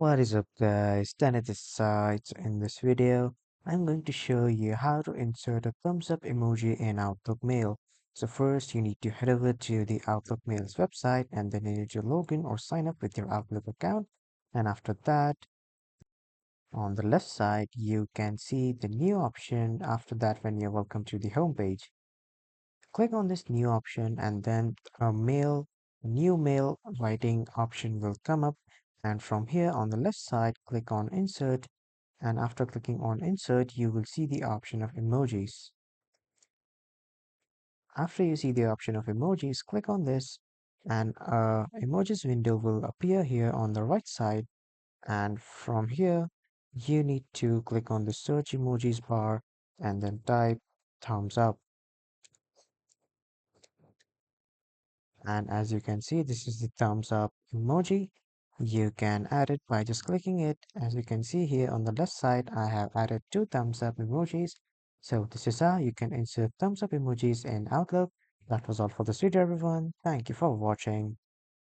What is up guys, Danny this side. So in this video, I'm going to show you how to insert a thumbs up emoji in Outlook Mail. So first you need to head over to the Outlook Mail's website and then you need to log in or sign up with your Outlook account. And after that, on the left side, you can see the new option after that when you're welcome to the home page. Click on this new option and then a new mail writing option will come up. And from here on the left side, click on insert. And after clicking on insert, you will see the option of emojis. After you see the option of emojis, click on this and emojis window will appear here on the right side. And from here, you need to click on the search emojis bar and then type thumbs up. And as you can see, this is the thumbs up emoji. You can add it by just clicking it. As you can see here on the left side, I have added two thumbs up emojis. So this is how you can insert thumbs up emojis in Outlook. That was all for this video, everyone. Thank you for watching.